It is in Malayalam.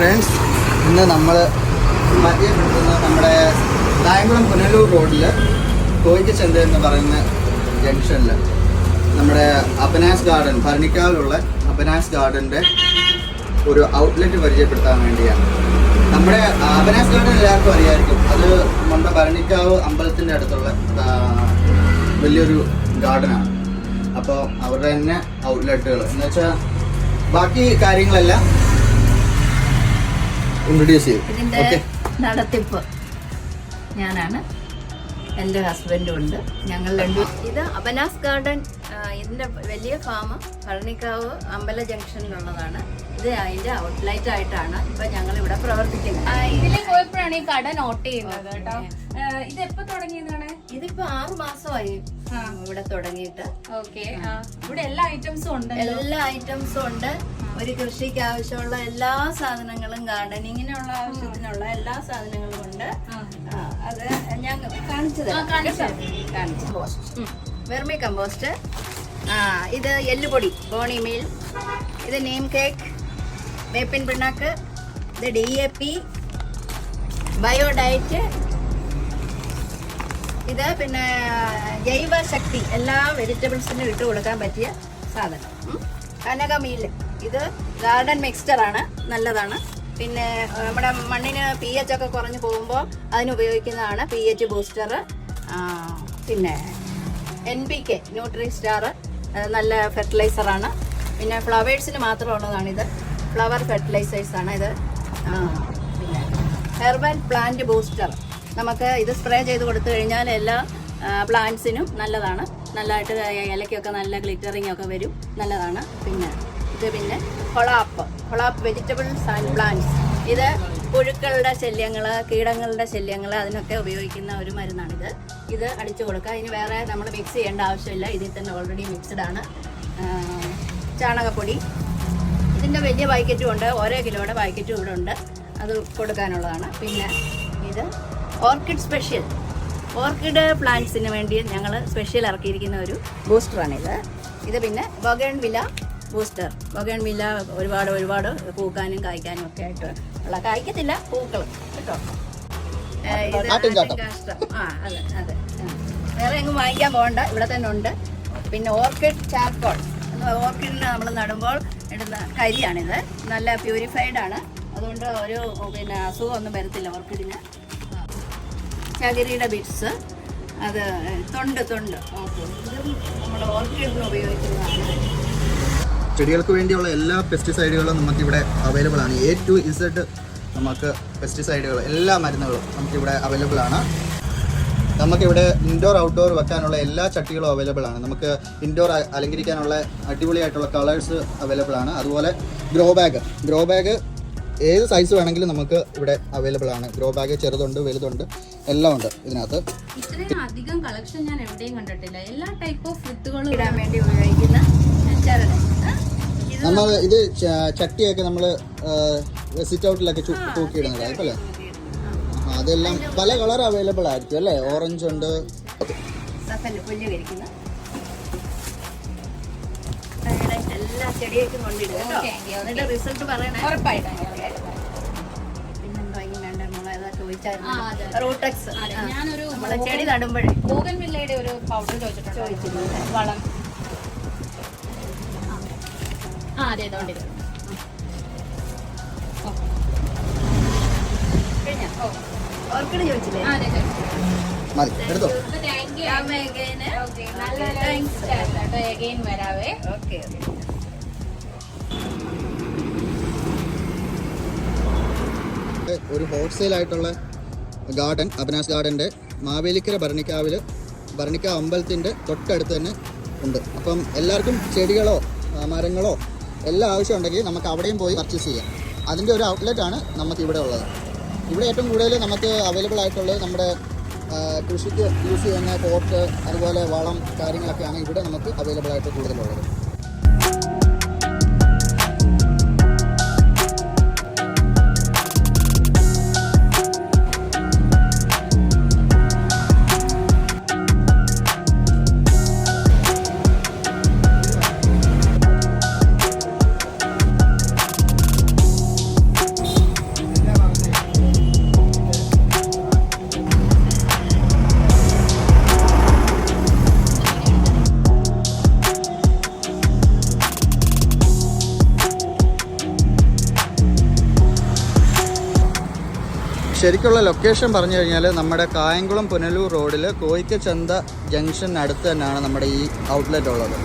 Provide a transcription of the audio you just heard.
ഫ്രണ്ട്സ്, ഇന്ന് നമ്മൾ പരിചയപ്പെടുത്തുന്നത് നമ്മുടെ കായംകുളം പുനലൂർ റോഡിൽ കോയിക്കച്ചന്ത എന്ന് പറയുന്ന ജംഗ്ഷനിൽ നമ്മുടെ അപ്പനാസ് ഗാർഡൻ, ഭരണിക്കാവിലുള്ള അപ്പനാസ് ഗാർഡൻ്റെ ഒരു ഔട്ട്ലെറ്റ് പരിചയപ്പെടുത്താൻ വേണ്ടിയാണ്. നമ്മുടെ അപ്പനാസ് ഗാർഡൻ എല്ലാവർക്കും അറിയാമായിരിക്കും. അത് നമ്മുടെ ഭരണിക്കാവ് അമ്പലത്തിൻ്റെ അടുത്തുള്ള വലിയൊരു ഗാർഡനാണ്. അപ്പോൾ അവരുടെ തന്നെ ഔട്ട്ലെറ്റുകൾ എന്ന് വെച്ചാൽ ബാക്കി കാര്യങ്ങളെല്ലാം ഇൻട്രൊഡ്യൂസ് ചെയ്യും. ഇതിൻ്റെ നടത്തിപ്പ് ഞാനാണ്, എൻ്റെ ഹസ്ബൻഡും ഉണ്ട്, ഞങ്ങൾ രണ്ടും. ഇത് അപ്പനാസ് ഗാർഡൻ, ഇതിൻ്റെ വലിയ ഫാം ഭരണിക്കാവ് അമ്പല ജംഗ്ഷനിലുള്ളതാണ്. ഇത് അതിൻ്റെ ഔട്ട്ലെറ്റ് ആയിട്ടാണ് ഇപ്പം ഞങ്ങൾ ഇവിടെ പ്രവർത്തിക്കുന്നത്. ഇതിലേക്ക് പോയപ്പോഴാണ് ഈ കട നോട്ട് ചെയ്യുന്നത് കേട്ടോ. ഇത് എപ്പോ തുടങ്ങിയതാണ്? ഇതിപ്പോ 6 മാസമായി ഇവിടെ തുടങ്ങിയിട്ട്. ഓക്കെ, ഇവിടെ എല്ലാ ഐറ്റംസും ഉണ്ട്. എല്ലാ ഐറ്റംസും ഉണ്ട്. ഒരു കൃഷിക്ക് ആവശ്യമുള്ള എല്ലാ സാധനങ്ങളും, ഗാർഡനിങ്ങിനുള്ള ആവശ്യത്തിനുള്ള എല്ലാ സാധനങ്ങളും ഉണ്ട്. അത് ഞാൻ കാണിച്ചു. വെർമി കമ്പോസ്റ്റ്, ഇത് എല്ലുപൊടി, ബോണി മീൽ, ഇത് നീം കേക്ക്, വേപ്പിൻ പിണ്ണാക്ക്, ഇത് DAP, ബയോഡയറ്റ്, ഇത് പിന്നെ ജൈവശക്തി, എല്ലാ വെജിറ്റബിൾസിനും ഇട്ട് കൊടുക്കാൻ പറ്റിയ സാധനം. കനകമീൽ, ഇത് ഗാർഡൻ മിക്സ്ചറാണ്, നല്ലതാണ്. പിന്നെ നമ്മുടെ മണ്ണിന് pH ഒക്കെ കുറഞ്ഞു പോകുമ്പോൾ അതിന് ഉപയോഗിക്കുന്നതാണ് pH ബൂസ്റ്റർ. പിന്നെ NPK, ന്യൂട്രി സ്റ്റാർ, നല്ല ഫെർട്ടിലൈസറാണ്. പിന്നെ ഫ്ലവേഴ്സിന് മാത്രമുള്ളതാണിത്, ഫ്ലവർ ഫെർട്ടിലൈസേഴ്സാണ് ഇത്. പിന്നെ ഹെർബൽ പ്ലാന്റ് ബൂസ്റ്റർ, നമുക്ക് ഇത് സ്പ്രേ ചെയ്ത് കൊടുത്തു കഴിഞ്ഞാൽ എല്ലാ പ്ലാന്റ്സിനും നല്ലതാണ്. നല്ലതായിട്ട് ഇലയ്ക്കൊക്കെ നല്ല ഗ്ലിറ്ററിങ് ഒക്കെ വരും, നല്ലതാണ്. പിന്നെ ഹൊളാപ്പ് വെജിറ്റബിൾസ് ആൻഡ് പ്ലാന്റ്സ്, ഇത് പുഴുക്കളുടെ ശല്യങ്ങൾ, കീടങ്ങളുടെ ശല്യങ്ങൾ, അതിനൊക്കെ ഉപയോഗിക്കുന്ന ഒരു മരുന്നാണിത്. ഇത് അടിച്ചു കൊടുക്കുക. ഇതിന് വേറെ നമ്മൾ മിക്സ് ചെയ്യേണ്ട ആവശ്യമില്ല, ഇതിൽ തന്നെ ഓൾറെഡി മിക്സ്ഡ് ആണ്. ചാണകപ്പൊടി, ഇതിൻ്റെ വലിയ പാക്കറ്റും ഉണ്ട്, ഓരോ കിലോയുടെ പാക്കറ്റും ഇവിടെ ഉണ്ട്, അത് കൊടുക്കാനുള്ളതാണ്. പിന്നെ ഇത് ഓർക്കിഡ് സ്പെഷ്യൽ, ഓർക്കിഡ് പ്ലാന്റ്സിന് വേണ്ടി ഞങ്ങൾ സ്പെഷ്യൽ ഇറക്കിയിരിക്കുന്ന ഒരു ബൂസ്റ്ററാണിത്. ഇത് പിന്നെ ബൊഗൺവില്ല ബൂസ്റ്റർ, ബൊഗൺവില്ല ഒരുപാട് പൂക്കാനും കായ്ക്കാനും ഒക്കെ ആയിട്ട് ഉള്ള, കായ്ക്കത്തില്ല, പൂക്കൾ കേട്ടോ. അതെ, വേറെ എങ്ങും വാങ്ങിക്കാൻ പോകണ്ട, ഇവിടെ തന്നെ ഉണ്ട്. പിന്നെ ഓർക്കിഡ് ചാർക്കോൾ, ഓർക്കിഡിന് നമ്മൾ നടുമ്പോൾ ഇടുന്ന കരിയാണിത്, നല്ല പ്യൂരിഫൈഡ് ആണ്, അതുകൊണ്ട് ഒരു പിന്നെ അസുഖമൊന്നും വരത്തില്ല ഓർക്കിഡിന്. ചകിരിയുടെ ബിറ്റ്സ്, അത് തൊണ്ട്, ഇതും നമ്മൾ ഓർക്കിഡിന് ഉപയോഗിക്കുന്നതാണ്. ചെടികൾക്ക് വേണ്ടിയുള്ള എല്ലാ പെസ്റ്റിസൈഡുകളും നമുക്കിവിടെ അവൈലബിൾ ആണ്. A to Z നമുക്ക് പെസ്റ്റിസൈഡുകൾ, എല്ലാ മരുന്നുകളും നമുക്കിവിടെ അവൈലബിൾ ആണ്. നമുക്കിവിടെ ഇൻഡോർ ഔട്ട്ഡോർ വെക്കാനുള്ള എല്ലാ ചട്ടികളും അവൈലബിൾ ആണ്. നമുക്ക് ഇൻഡോർ അലങ്കരിക്കാനുള്ള അടിപൊളിയായിട്ടുള്ള കളേഴ്സ് അവൈലബിൾ ആണ്. അതുപോലെ ഗ്രോ ബാഗ് ഏത് സൈസ് വേണമെങ്കിലും നമുക്ക് ഇവിടെ അവൈലബിൾ ആണ്. ഗ്രോ ബാഗ് ചെറുതുണ്ട്, വലുതുണ്ട്, എല്ലാം ഉണ്ട് ഇതിനകത്ത്. ഇത്രയും അധികം കളക്ഷൻ ഞാൻ എവിടെയും കണ്ടിട്ടില്ല. എല്ലാ ടൈപ്പ് ഓഫ് വിത്തുകളും ഇടാൻ വേണ്ടി ഉപയോഗിക്കുന്ന നമ്മൾ ഇത് ചട്ടിയൊക്കെ നമ്മൾ സിറ്റ് ഔട്ടിലൊക്കെ തൂക്കിയിടുന്നതായിരിക്കും അല്ലേ? അതെല്ലാം പല കളർ അവൈലബിൾ ആയിരിക്കും അല്ലേ? ഓറഞ്ച് ഉണ്ട്. എല്ലാ ചെടിയേക്കും കൊണ്ടിടുക, എന്നിട്ട് റിസൾട്ട് പറയണേ. പിന്നെന്തോ ഇനി വേണ്ട, നമ്മളേതാ ചോദിച്ചായിരുന്നു, റൂട്ടെക്സ്. ഞാനൊരു നമ്മളെ ചെടി നടുമ്പോഴേ ബോഗൺവില്ലയുടെ ഒരു പൗഡർ ചോദിച്ചിട്ടുണ്ട്, വളം. അതെ, അതുകൊണ്ടിരുന്നു. ഓർക്കിഡ് ചോദിച്ചില്ലേ? മതി, എടുത്തോ. വരാവേ. ഓക്കെ. ഒരു ഹോൾസെയിൽ ആയിട്ടുള്ള ഗാർഡൻ, അപ്പനാസ് ഗാർഡൻ്റെ മാവേലിക്കര ഭരണിക്കാവ് അമ്പലത്തിൻ്റെ തൊട്ടടുത്ത് തന്നെ ഉണ്ട്. അപ്പം എല്ലാവർക്കും ചെടികളോ മരങ്ങളോ എല്ലാം ആവശ്യമുണ്ടെങ്കിൽ നമുക്ക് അവിടെയും പോയി പർച്ചേസ് ചെയ്യാം. അതിൻ്റെ ഒരു ഔട്ട്ലെറ്റാണ് നമുക്കിവിടെ ഉള്ളത്. ഇവിടെ ഏറ്റവും കൂടുതൽ നമുക്ക് അവൈലബിൾ ആയിട്ടുള്ളത് നമ്മുടെ കൃഷിക്ക് യൂസ് ചെയ്യുന്ന പോട്ട്, അതുപോലെ വളം കാര്യങ്ങളൊക്കെയാണ് ഇവിടെ നമുക്ക് അവൈലബിൾ ആയിട്ട് കൂടുതലുള്ളത്. ശരിക്കുള്ള ലൊക്കേഷൻ പറഞ്ഞു കഴിഞ്ഞാൽ നമ്മുടെ കായംകുളം പുനലൂർ റോഡിൽ കോയിക്കച്ചന്ത ജംഗ്ഷൻ അടുത്ത് തന്നെയാണ് നമ്മുടെ ഈ ഔട്ട്ലെറ്റ് ഉള്ളത്.